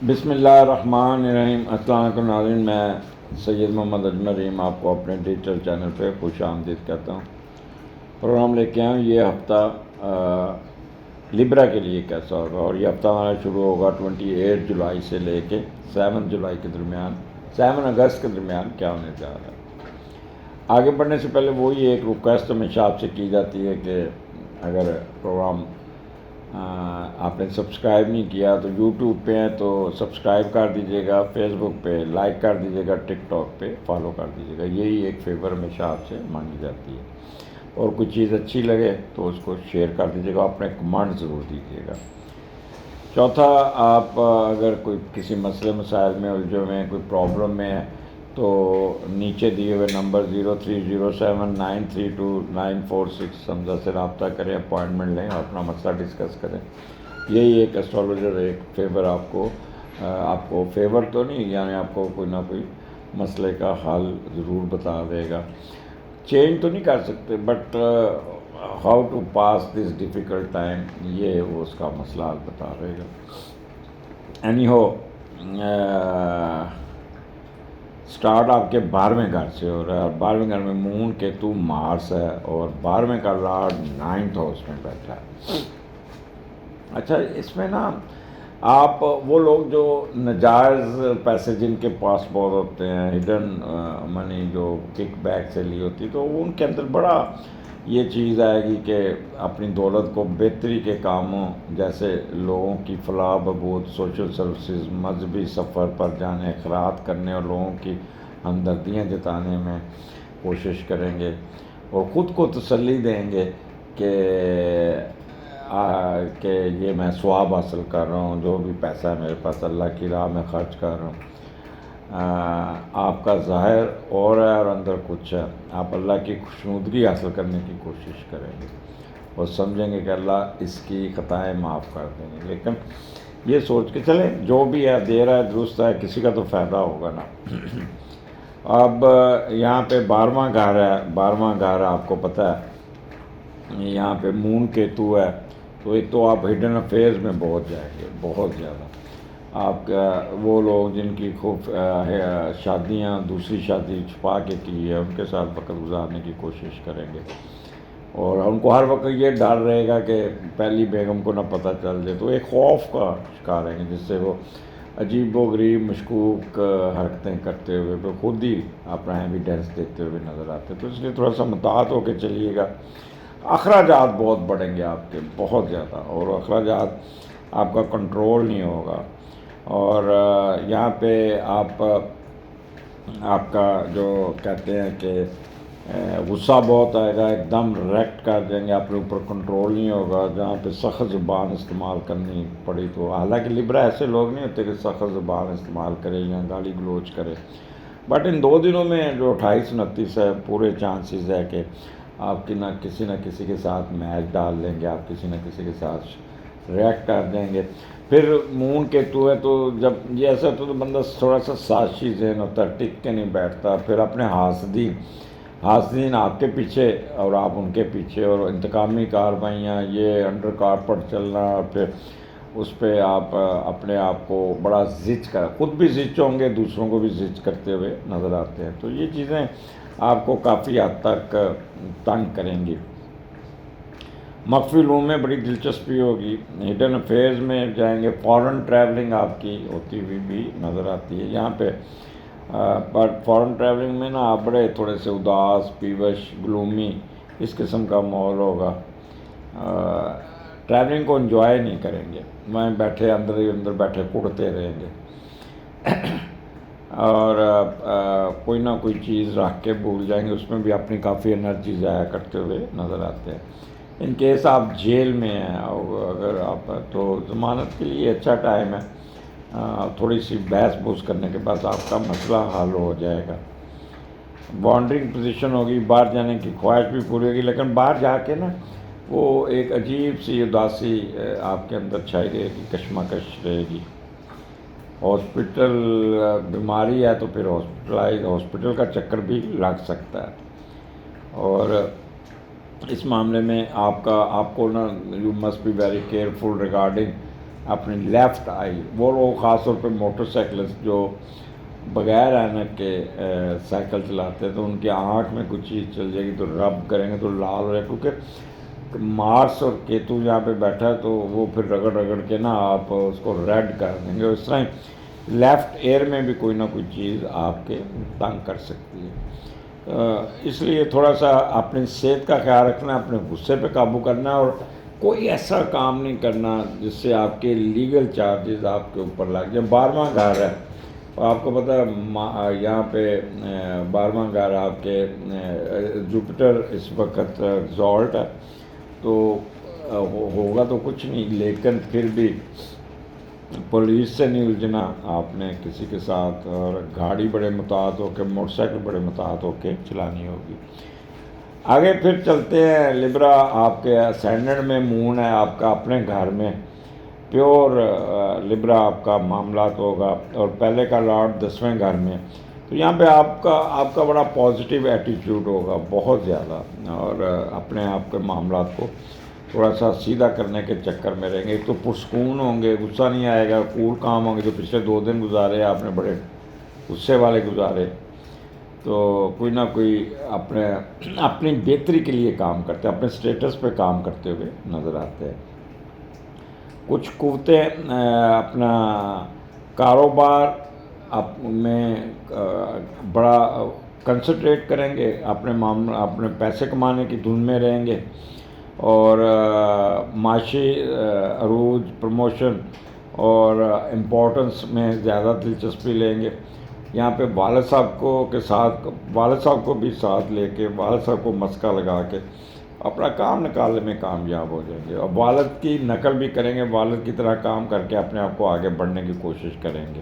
بسم اللہ الرحمن الرحیم۔ السلام علیکم ناظرین، میں سید محمد اجمل رحیم آپ کو اپنے ڈیجیٹل چینل پہ خوش آمدید کہتا ہوں۔ پروگرام لے کے آؤں یہ ہفتہ لبرا کے لیے کیسا ہوگا، اور یہ ہفتہ ہمارا شروع ہوگا 28 جولائی سے لے کے 7 جولائی کے درمیان، 7 اگست کے درمیان کیا ہونے جا رہا ہے۔ آگے بڑھنے سے پہلے وہی ایک ریکویسٹ ہمیشہ آپ سے کی جاتی ہے کہ اگر پروگرام آپ نے سبسکرائب نہیں کیا تو یوٹیوب پہ ہیں تو سبسکرائب کر دیجیے گا، فیس بک پہ لائک کر دیجیے گا، ٹک ٹاک پہ فالو کر دیجیے گا۔ یہی ایک فیور ہمیشہ آپ سے مانگی جاتی ہے، اور کوئی چیز اچھی لگے تو اس کو شیئر کر دیجیے گا، اپنے کمنٹ ضرور دیجیے گا۔ چوتھا، آپ اگر کوئی کسی مسئلے مسائل میں الجھے ہوئے ہیں، کوئی پرابلم میں ہے، تو نیچے دیے ہوئے نمبر 0307932946 حمزہ سے رابطہ کریں، اپوائنٹمنٹ لیں اور اپنا مسئلہ ڈسکس کریں۔ یہی ایک اسٹرالوجر ایک فیور آپ کو فیور تو نہیں، یعنی آپ کو کوئی نہ کوئی مسئلے کا حل ضرور بتا دے گا۔ چینج تو نہیں کر سکتے، but how to pass this difficult time, یہ وہ اس کا مسئلہ حل بتا رہے گا۔ اینی ہو، سٹارٹ آپ کے 12ویں گھر سے ہو رہا ہے، اور 12ویں گھر میں مون کیتو مارس ہے، اور 12ویں کا لارڈ 9th ہاؤس میں بیٹھا ہے۔ اچھا، اس میں نا آپ وہ لوگ جو ناجائز پیسے جن کے پاس بہت ہوتے ہیں، ہڈن منی جو کک بیک سے لی ہوتی، تو ان کے اندر بڑا یہ چیز آئے گی کہ اپنی دولت کو بہتری کے کاموں جیسے لوگوں کی فلاح بہبود، سوشل سروسز، مذہبی سفر پر جانے، خیرات کرنے اور لوگوں کی ہمدردیاں جتانے میں کوشش کریں گے، اور خود کو تسلی دیں گے کہ یہ میں ثواب حاصل کر رہا ہوں، جو بھی پیسہ ہے میرے پاس اللہ کی راہ میں خرچ کر رہا ہوں۔ آپ کا ظاہر اور ہے اور اندر کچھ ہے، آپ اللہ کی خوشنودگی حاصل کرنے کی کوشش کریں گے اور سمجھیں گے کہ اللہ اس کی خطائیں معاف کر دیں گے، لیکن یہ سوچ کے چلیں جو بھی ہے دے رہا ہے درست ہے، کسی کا تو فائدہ ہوگا نا۔ اب یہاں پہ 12واں گھر ہے، 12واں گھر آپ کو پتہ ہے یہاں پہ مون کیتو ہے، تو ایک تو آپ ہڈن افیئرز میں بہت جائیں گے، بہت زیادہ۔ آپ کا وہ لوگ جن کی خوب شادیاں دوسری شادی چھپا کے کی ہے، ان کے ساتھ وقت گزارنے کی کوشش کریں گے، اور ان کو ہر وقت یہ ڈر رہے گا کہ پہلی بیگم کو نہ پتہ چل جائے، تو ایک خوف کا شکار رہیں گے جس سے وہ عجیب و غریب مشکوک حرکتیں کرتے ہوئے پھر خود ہی اپنا ایویڈنس دیتے ہوئے نظر آتے ہیں، تو اس لیے تھوڑا سا محتاط ہو کے چلیے گا۔ اخراجات بہت بڑھیں گے آپ کے، بہت زیادہ، اور اخراجات آپ کا کنٹرول نہیں ہوگا، اور یہاں پہ آپ کا جو کہتے ہیں کہ غصہ بہت آئے گا، ایک دم ریکٹ کر دیں گے، اپنے اوپر کنٹرول نہیں ہوگا، جہاں پہ سخت زبان استعمال کرنی پڑی تو، حالانکہ لبرا ایسے لوگ نہیں ہوتے کہ سخت زبان استعمال کرے یا گالی گلوچ کرے، بٹ ان 2 دنوں میں جو 28 29 ہے، پورے چانسز ہے کہ آپ نہ کسی کے ساتھ میچ ڈال دیں گے، آپ کسی نہ کسی کے ساتھ ریئیکٹ کر دیں گے۔ پھر مون کیتو ہے تو جب یہ ایسا تو بندہ تھوڑا سا سازشی ذہن ہوتا ہے، ٹک کے نہیں بیٹھتا، پھر اپنے حاسدین آپ کے پیچھے اور آپ ان کے پیچھے، اور انتقامی کارروائیاں، یہ انڈر کارپٹ چلنا، پھر اس پہ آپ اپنے آپ کو بڑا خود بھی زچ ہوں گے، دوسروں کو بھی زچ کرتے ہوئے نظر آتے ہیں، تو یہ چیزیں آپ کو کافی حد تک تنگ کریں گی۔ مخفی علوم میں بڑی دلچسپی ہوگی، ہڈن افیئرز میں جائیں گے، فارن ٹریولنگ آپ کی ہوتی ہوئی بھی نظر آتی ہے یہاں پہ، بٹ فارن ٹریولنگ میں نا آپ بڑے تھوڑے سے اداس، پیوش، گلومی اس قسم کا ماحول ہوگا، ٹریولنگ کو انجوائے نہیں کریں گے، وہیں بیٹھے اندر ہی اندر بیٹھے کڑتے رہیں گے، اور کوئی نہ کوئی چیز رکھ کے بھول جائیں گے، اس میں بھی اپنی کافی انرجی ضائع کرتے ہوئے نظر آتے ہیں۔ ان کیس آپ جیل میں ہیں، اگر آپ تو ضمانت کے لیے اچھا ٹائم ہے، تھوڑی سی بحث بوس کرنے کے بعد آپ کا مسئلہ حل ہو جائے گا۔ وانڈرنگ پوزیشن ہوگی، باہر جانے کی خواہش بھی پوری ہوگی، لیکن باہر جا کے نا وہ ایک عجیب سی اداسی آپ کے اندر چھائی رہے گی، کشمکش رہے گی۔ ہاسپٹل بیماری ہے تو پھر ہاسپٹل کا چکر بھی لگ سکتا ہے، اور اس معاملے میں آپ کو نا you must be very careful regarding اپنی لیفٹ آئی، وہ خاص طور پہ موٹر سائیکلسٹ جو بغیر اینک کے سائیکل چلاتے ہیں تو ان کی آنکھ میں کچھ چیز چل جائے گی تو رب کریں گے تو لال ہو جائے، کیونکہ مارس اور کیتو یہاں پہ بیٹھا ہے تو وہ پھر رگڑ رگڑ کے نا آپ اس کو ریڈ کر دیں گے. اس طرح لیفٹ ایئر میں بھی کوئی نہ کوئی چیز آپ کے تنگ کر سکتی ہے. اس لیے تھوڑا سا اپنی صحت کا خیال رکھنا، اپنے غصے پہ قابو کرنا، اور کوئی ایسا کام نہیں کرنا جس سے آپ کے لیگل چارجز آپ کے اوپر لگ جائیں. 12واں گھر ہے، آپ کو پتہ ہے یہاں پہ 12واں گھر آپ کے جوپیٹر اس وقت ایگزالٹ ہے، تو ہوگا تو کچھ نہیں، لیکن پھر بھی پولیس سے نہیں الجھنا آپ نے کسی کے ساتھ، اور گاڑی بڑے محتاط ہو کے، موٹر سائیکل بڑے محتاط ہو کے چلانی ہوگی. آگے پھر چلتے ہیں. لبرا آپ کے اسینڈنٹ میں مون ہے آپ کا اپنے گھر میں، پیور لبرا آپ کا معاملات ہوگا، اور پہلے کا لارڈ 10ویں گھر میں، تو یہاں پہ آپ کا بڑا پازیٹیو ایٹیٹیوڈ ہوگا بہت زیادہ، اور اپنے آپ کے معاملات کو تھوڑا سا سیدھا کرنے کے چکر میں رہیں گے. ایک تو پرسکون ہوں گے، غصہ نہیں آئے گا، کول کام ہوں گے. جو پچھلے 2 دن گزارے آپ نے بڑے غصے والے گزارے، تو کوئی نہ کوئی اپنی بہتری کے لیے کام کرتے ہیں، اپنے سٹیٹس پہ کام کرتے ہوئے نظر آتے ہیں. کچھ قوتیں اپنا کاروبار میں بڑا کنسنٹریٹ کریں گے، اپنے پیسے کمانے کی دھن میں رہیں گے، اور معاشی عروج، پروموشن اور امپورٹنس میں زیادہ دلچسپی لیں گے. یہاں پہ والد صاحب کو بھی ساتھ لے کے، والد صاحب کو مسکا لگا کے اپنا کام نکالنے میں کامیاب ہو جائیں گے، اور والد کی نقل بھی کریں گے، والد کی طرح کام کر کے اپنے آپ کو آگے بڑھنے کی کوشش کریں گے.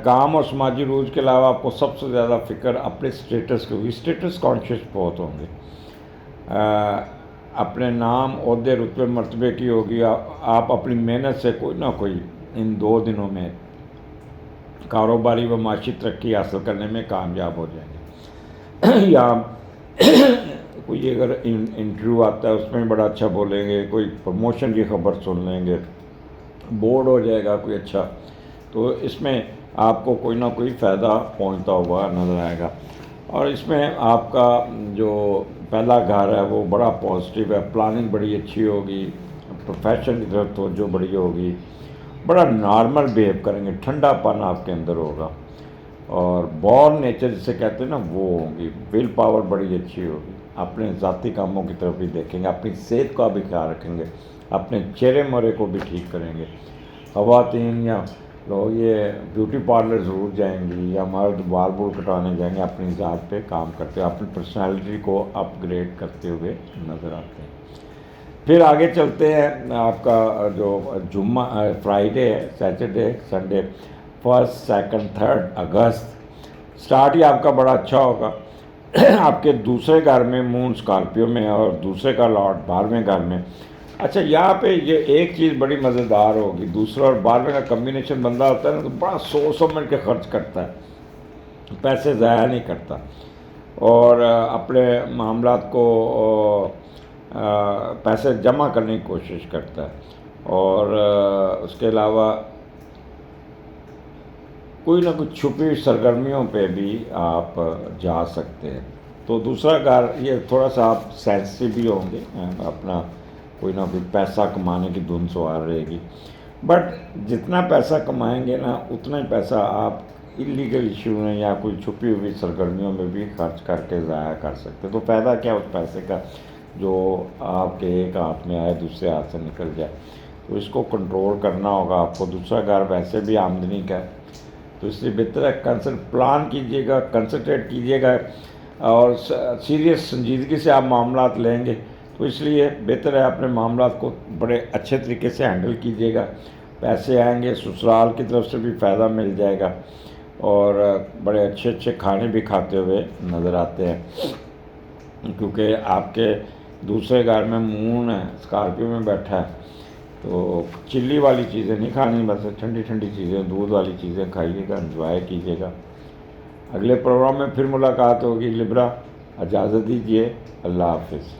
کام اور سماجی روز کے علاوہ آپ کو سب سے زیادہ فکر اپنے سٹیٹس کی ہوگی، سٹیٹس کانشیس بہت ہوں گے. اپنے نام، عہدے، رتبے، مرتبے کی ہوگی. آپ اپنی محنت سے کوئی نہ کوئی ان 2 دنوں میں کاروباری و معاشی ترقی حاصل کرنے میں کامیاب ہو جائیں گے. یا کوئی اگر انٹرویو آتا ہے اس میں بڑا اچھا بولیں گے، کوئی پروموشن کی خبر سن لیں گے، بورڈ ہو جائے گا کوئی اچھا، تو اس میں آپ کو کوئی نہ کوئی فائدہ پہنچتا ہوا نظر آئے گا. اور اس میں آپ کا جو پہلا گھر ہے وہ بڑا پازیٹیو ہے، پلاننگ بڑی اچھی ہوگی، پروفیشن کی طرف توجہ بڑی ہوگی، بڑا نارمل بیہیو کریں گے، ٹھنڈا پن آپ کے اندر ہوگا، اور بورن نیچر جسے کہتے ہیں نا وہ ہوں گی. ول پاور بڑی اچھی ہوگی. اپنے ذاتی کاموں کی طرف بھی دیکھیں گے، اپنی صحت کا بھی خیال رکھیں گے، اپنے چہرے مرے کو بھی ٹھیک کریں گے. خواتین یا لوگ یہ بیوٹی پارلر ضرور جائیں گی، یا مرد بال بول کٹانے جائیں گے، اپنی ذات پہ کام کرتے ہوئے، اپنی پرسنالٹی کو اپ گریڈ کرتے ہوئے نظر آتے ہیں. پھر آگے چلتے ہیں. آپ کا جو فرائیڈے ہے، سیٹرڈے، سنڈے، 1، 2، 3 اگست سٹارٹ ہی آپ کا بڑا اچھا ہوگا. آپ کے دوسرے گھر میں مون اسکارپیو میں، اور دوسرے کا لارڈ 12ویں گھر میں. اچھا یہاں پہ یہ ایک چیز بڑی مزیدار ہوگی، دوسرا اور 12ویں کا کمبینیشن بندہ ہوتا ہے نا تو بڑا سوچ سمجھ کے خرچ کرتا ہے، پیسے ضائع نہیں کرتا، اور اپنے معاملات کو پیسے جمع کرنے کی کوشش کرتا ہے. اور اس کے علاوہ کوئی نہ کوئی چھپی سرگرمیوں پہ بھی آپ جا سکتے ہیں. تو دوسرا گھر یہ تھوڑا سا آپ سینسٹیو بھی ہوں گے، اپنا کوئی نہ کوئی پیسہ کمانے کی دھن سوار رہے گی، بٹ جتنا پیسہ کمائیں گے نا اتنا ہی پیسہ آپ انلیگل ایشو میں یا کوئی چھپی ہوئی سرگرمیوں میں بھی خرچ کر کے ضائع کر سکتے. تو فائدہ کیا اس پیسے کا جو آپ کے ایک ہاتھ میں آئے دوسرے ہاتھ سے نکل جائے. تو اس کو کنٹرول کرنا ہوگا آپ کو. دوسرا گھر ویسے بھی آمدنی کا ہے، تو اس لیے بہتر ہے پلان کیجیے گا، کنسنٹریٹ کیجیے گا، اور سیریس سنجیدگی سے آپ معاملات لیں گے. تو اس لیے بہتر ہے اپنے معاملات کو بڑے اچھے طریقے سے ہینڈل کیجیے گا. پیسے آئیں گے، سسرال کی طرف سے بھی فائدہ مل جائے گا، اور بڑے اچھے اچھے کھانے بھی کھاتے ہوئے نظر آتے ہیں، کیونکہ آپ کے دوسرے گھر میں مون ہے، اسکارپیو میں بیٹھا ہے. تو چلی والی چیزیں نہیں کھانی، بس ٹھنڈی ٹھنڈی چیزیں، دودھ والی چیزیں کھائیے گا، انجوائے کیجیے گا. اگلے پروگرام میں پھر ملاقات ہوگی. لبرا اجازت دیجیے، اللہ حافظ.